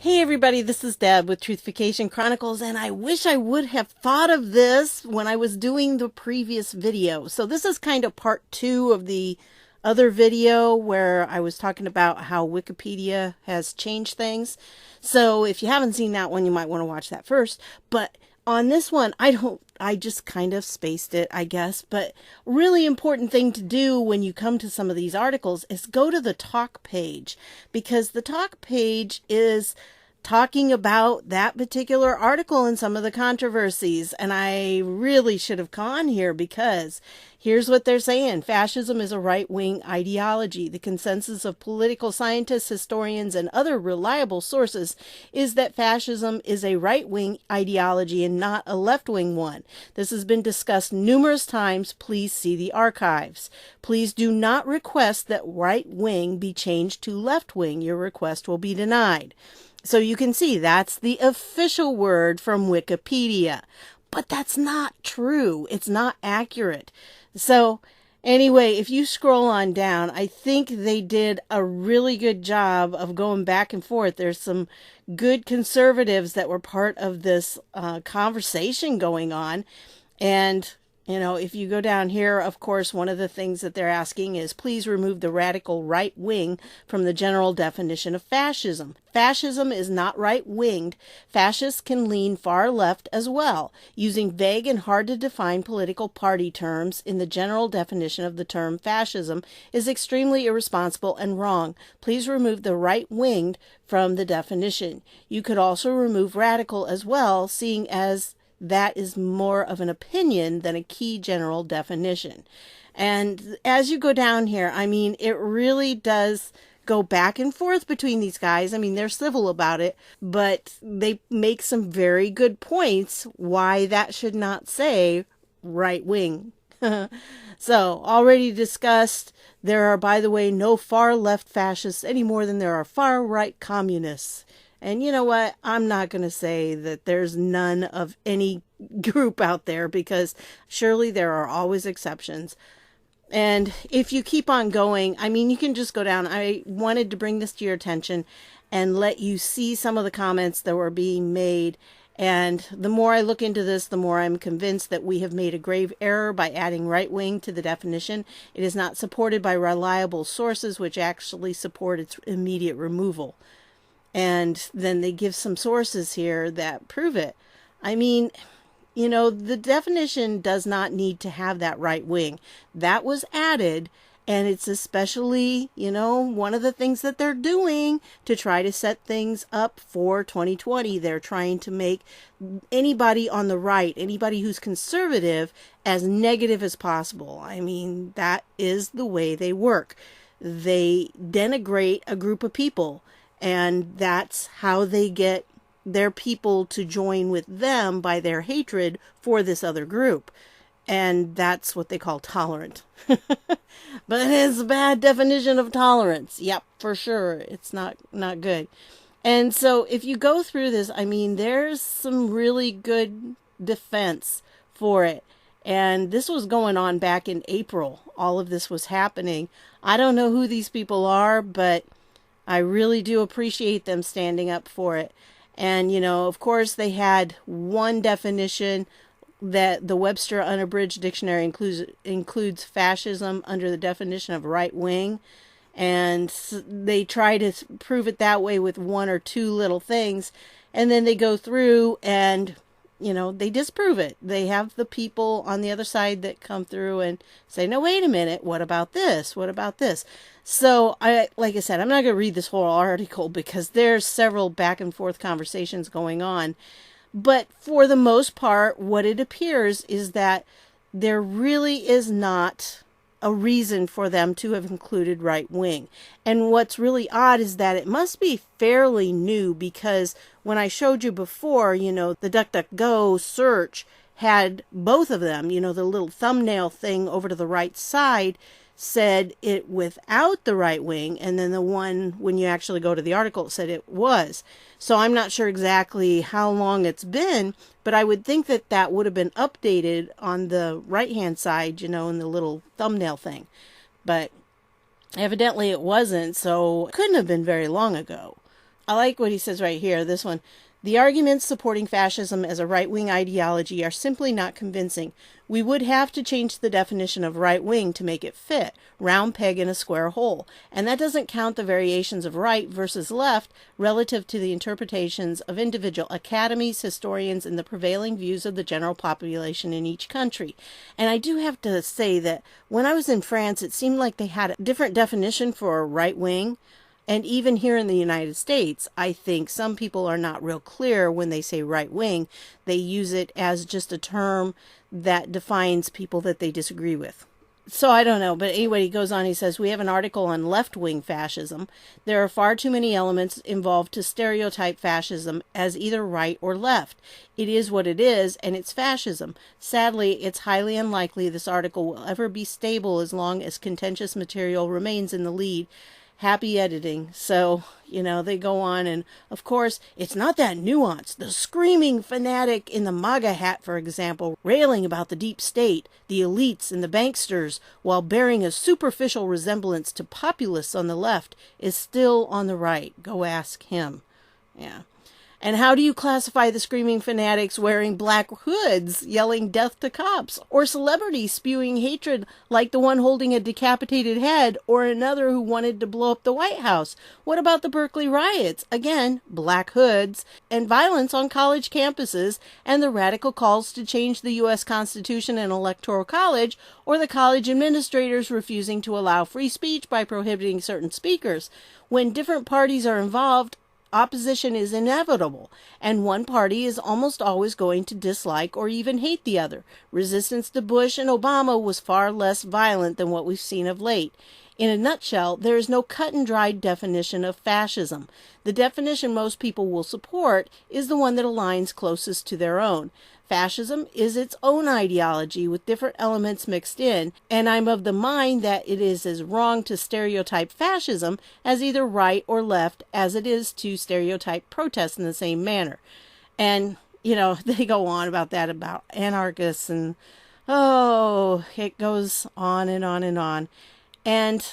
Hey everybody, this is Deb with Truthification Chronicles, and I wish I would have thought of this when I was doing the previous video. So this is kind of part 2 of the other video where I was talking about how Wikipedia has changed things. So if you haven't seen that one, you might want to watch that first. But on this one, I just kind of spaced it, I guess. But really important thing to do when you come to some of these articles is go to the talk page, because the talk page is talking about that particular article and some of the controversies. And I really should have gone here, because here's what they're saying. Fascism is a right-wing ideology. The consensus of political scientists, historians, and other reliable sources is that fascism is a right-wing ideology and not a left-wing one. This has been discussed numerous times. Please see the archives. Please do not request that right-wing be changed to left-wing. Your request will be denied. So you can see that's the official word from Wikipedia. But that's not true. It's not accurate. So anyway, if you scroll on down, I think they did a really good job of going back and forth. There's some good conservatives that were part of this conversation going on. And you know, if you go down here, of course, one of the things that they're asking is, please remove the radical right wing from the general definition of fascism. Fascism is not right-winged. Fascists can lean far left as well. Using vague and hard to define political party terms in the general definition of the term fascism is extremely irresponsible and wrong. Please remove the right-winged from the definition. You could also remove radical as well, seeing as that is more of an opinion than a key general definition. And as you go down here, I mean, it really does go back and forth between these guys. I mean, they're civil about it, but they make some very good points why that should not say right wing. So, already discussed, there are, by the way, no far left fascists any more than there are far right communists. And you know what? I'm not going to say that there's none of any group out there, because surely there are always exceptions. And if you keep on going, I mean, you can just go down. I wanted to bring this to your attention and let you see some of the comments that were being made. And the more I look into this, the more I'm convinced that we have made a grave error by adding right wing to the definition. It is not supported by reliable sources, which actually support its immediate removal. And then they give some sources here that prove it. I mean, you know, the definition does not need to have that right wing. That was added, and it's especially, you know, one of the things that they're doing to try to set things up for 2020. They're trying to make anybody on the right, anybody who's conservative, as negative as possible. I mean, that is the way they work. They denigrate a group of people. And that's how they get their people to join with them, by their hatred for this other group. And that's what they call tolerant. But it's a bad definition of tolerance. Yep, for sure. It's not good. And so if you go through this, I mean, there's some really good defense for it. And this was going on back in April. All of this was happening. I don't know who these people are, but I really do appreciate them standing up for it. And, you know, of course, they had one definition that the Webster Unabridged Dictionary includes fascism under the definition of right wing. And they try to prove it that way with one or two little things. And then they go through and, you know, they disprove it. They have the people on the other side that come through and say, no, wait a minute. What about this? What about this? So, like I said, I'm not going to read this whole article, because there's several back and forth conversations going on. But for the most part, what it appears is that there really is not a reason for them to have included right wing. And what's really odd is that it must be fairly new, because when I showed you before, you know, the DuckDuckGo search had both of them. You know, the little thumbnail thing over to the right side said it without the right wing, and then the one when you actually go to the article, it said it was. So I'm not sure exactly how long it's been, but I would think that that would have been updated on the right hand side, you know, in the little thumbnail thing. But evidently it wasn't, so it couldn't have been very long ago. I like what he says right here, this one. The arguments supporting fascism as a right-wing ideology are simply not convincing. We would have to change the definition of right-wing to make it fit, round peg in a square hole. And that doesn't count the variations of right versus left relative to the interpretations of individual academies, historians, and the prevailing views of the general population in each country. And I do have to say that when I was in France, it seemed like they had a different definition for right-wing. And even here in the United States, I think some people are not real clear when they say right wing. They use it as just a term that defines people that they disagree with. So I don't know, but anyway, he goes on, he says, we have an article on left-wing fascism. There are far too many elements involved to stereotype fascism as either right or left. It is what it is, and it's fascism. Sadly, it's highly unlikely this article will ever be stable as long as contentious material remains in the lead. Happy editing. So, they go on, and of course, it's not that nuanced. The screaming fanatic in the MAGA hat, for example, railing about the deep state, the elites, and the banksters, while bearing a superficial resemblance to populists on the left, is still on the right. Go ask him. Yeah. And how do you classify the screaming fanatics wearing black hoods, yelling death to cops, or celebrities spewing hatred like the one holding a decapitated head, or another who wanted to blow up the White House? What about the Berkeley riots? Again, black hoods, and violence on college campuses, and the radical calls to change the U.S. Constitution and Electoral College, or the college administrators refusing to allow free speech by prohibiting certain speakers. When different parties are involved, opposition is inevitable, and one party is almost always going to dislike or even hate the other. Resistance to Bush and Obama was far less violent than what we've seen of late. In a nutshell, there is no cut-and-dried definition of fascism. The definition most people will support is the one that aligns closest to their own. Fascism is its own ideology with different elements mixed in, and I'm of the mind that it is as wrong to stereotype fascism as either right or left as it is to stereotype protest in the same manner. And, they go on about that, about anarchists, and, it goes on and on and on. And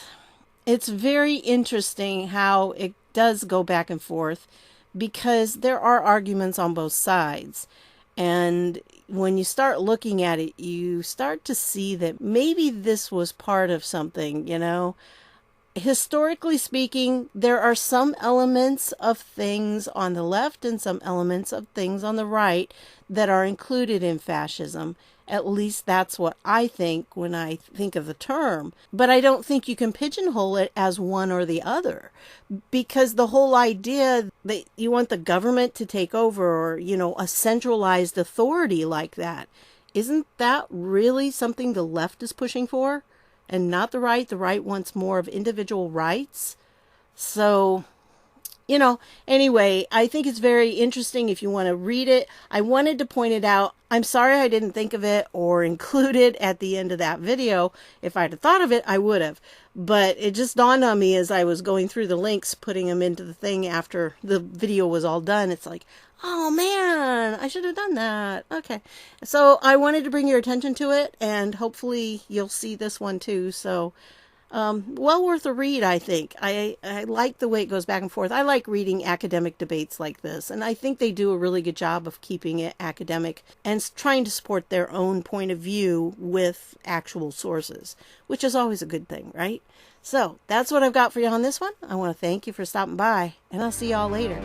it's very interesting how it does go back and forth, because there are arguments on both sides. And when you start looking at it, you start to see that maybe this was part of something, Historically speaking, there are some elements of things on the left and some elements of things on the right that are included in fascism. At least that's what I think when I think of the term. But I don't think you can pigeonhole it as one or the other, because the whole idea that you want the government to take over, or, a centralized authority like that, isn't that really something the left is pushing for and not the right? The right wants more of individual rights. So, anyway, I think it's very interesting if you want to read it. I wanted to point it out. I'm sorry I didn't think of it or include it at the end of that video. If I'd have thought of it, I would have. But it just dawned on me as I was going through the links, putting them into the thing after the video was all done. It's like, oh man, I should have done that. Okay. So I wanted to bring your attention to it, and hopefully you'll see this one too. So well worth a read, I think. I like the way it goes back and forth. I like reading academic debates like this, and I think they do a really good job of keeping it academic and trying to support their own point of view with actual sources, which is always a good thing, right? So that's what I've got for you on this one. I want to thank you for stopping by, and I'll see y'all later.